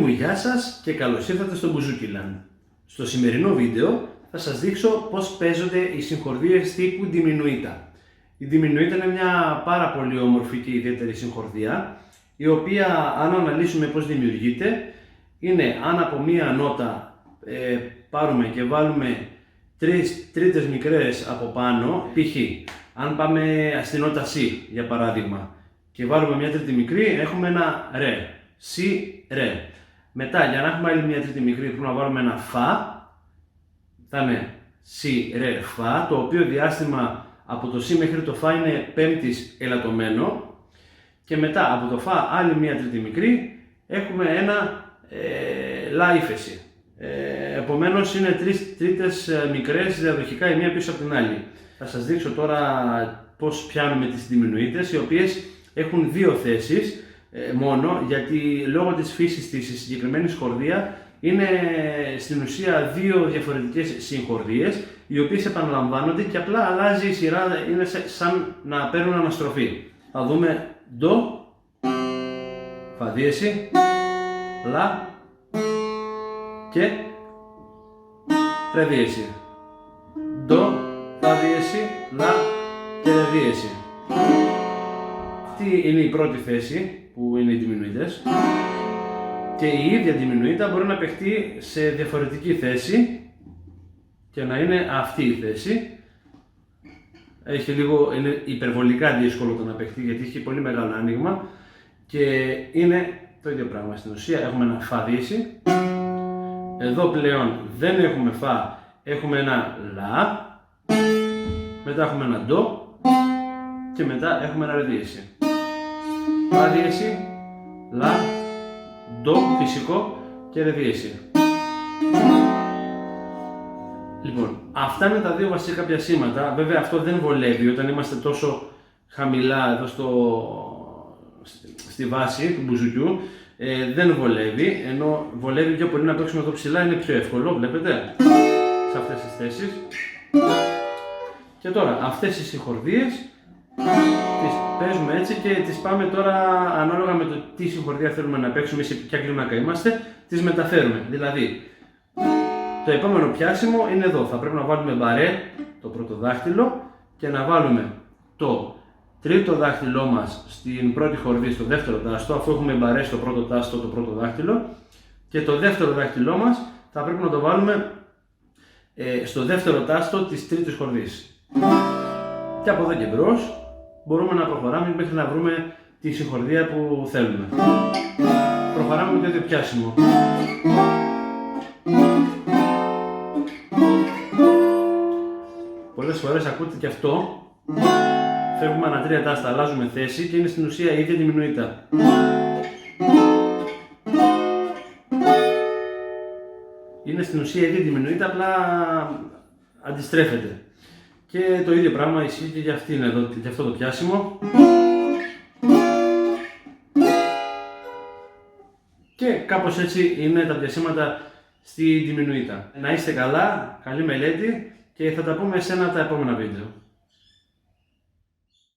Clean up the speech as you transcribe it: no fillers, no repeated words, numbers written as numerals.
μου, γεια σας και καλώς ήρθατε στο Μπουζούκιλαν. Στο σημερινό βίντεο θα σας δείξω πώς παίζονται οι συγχορδίες τύπου Diminuita. Η Diminuita είναι μια πάρα πολύ όμορφη και ιδιαίτερη συγχορδία, η οποία, αν αναλύσουμε πώς δημιουργείται, είναι αν από μία νότα πάρουμε και βάλουμε τρεις τρίτες μικρές από πάνω, π.χ. αν πάμε στην νότα C για παράδειγμα και βάλουμε μια τρίτη μικρή, έχουμε ένα ρε, C, ρε. Μετά, για να έχουμε άλλη μια τρίτη μικρή, πρέπει να βάλουμε ένα φα, θα είναι C, ρε, φα, το οποίο διάστημα από το C μέχρι το φα είναι πέμπτης ελαττωμένο, και μετά από το φα άλλη μια τρίτη μικρή έχουμε ένα λα ύφεση. Επομένως είναι τρεις τρίτες μικρές διαδοχικά η μία πίσω από την άλλη. Θα σας δείξω τώρα πώς πιάνουμε τις Diminuitas, οι οποίες έχουν δύο θέσεις μόνο, γιατί λόγω της φύσης της συγκεκριμένη χορδία είναι στην ουσία δύο διαφορετικές συγχορδίες, οι οποίες επαναλαμβάνονται και απλά αλλάζει η σειρά, είναι σαν να παίρνουν αναστροφή. Θα δούμε ντο, φα δίεση, λα και ρε δίεση. Ντο, φα δίεση, λα και ρε δίεση. Αυτή είναι η πρώτη θέση που είναι οι Diminuitas, και η ίδια Diminuita μπορεί να παιχτεί σε διαφορετική θέση και να είναι αυτή η θέση. Είναι υπερβολικά δύσκολο το να παιχτεί, γιατί έχει πολύ μεγάλο άνοιγμα και είναι το ίδιο πράγμα. Στην ουσία έχουμε ένα φα δίεση, εδώ πλέον δεν έχουμε φα, έχουμε ένα λα, μετά έχουμε ένα ντο και μετά έχουμε ένα ρε δίεση. Φα δίεση, λα, ντο φυσικό και ρε δίεση. Λοιπόν, αυτά είναι τα δύο βασικά πιασίματα. Βέβαια αυτό δεν βολεύει όταν είμαστε τόσο χαμηλά εδώ στη βάση του μπουζουκιού. Δεν βολεύει, ενώ βολεύει πιο πολύ να παίξουμε εδώ ψηλά, είναι πιο εύκολο, βλέπετε, σε αυτές τις θέσεις. Και τώρα αυτές οι συγχορδίες τις παίζουμε έτσι και τις πάμε τώρα ανάλογα με το τι συγχορδία θέλουμε να παίξουμε, σε ποια κλίμακα είμαστε, τις μεταφέρουμε. Δηλαδή, το επόμενο πιάσιμο είναι εδώ. Θα πρέπει να βάλουμε μπαρέ το πρώτο δάχτυλο και να βάλουμε το τρίτο δάχτυλό μας στην πρώτη χορδή, στο δεύτερο τάστο, αφού έχουμε μπαρέ στο πρώτο τάστο το πρώτο δάχτυλο, και το δεύτερο δάχτυλό μας θα πρέπει να το βάλουμε στο δεύτερο τάστο της τρίτης χορδής. Και από εδώ και μπρος μπορούμε να προχωράμε μέχρι να βρούμε τη συγχορδία που θέλουμε. Προχωράμε με το ίδιο πιάσιμο. Πολλές φορές ακούτε και αυτό. Φεύγουμε ανά τρία τάστα, αλλάζουμε θέση και είναι στην ουσία η ίδια Diminuita. Είναι στην ουσία η ίδια Diminuita, απλά αντιστρέφεται. Και το ίδιο πράγμα ισχύει και για αυτό το πιάσιμο. Και κάπως έτσι είναι τα πιασίματα στη Diminuita. Να είστε καλά, καλή μελέτη και θα τα πούμε σε ένα από τα επόμενα βίντεο.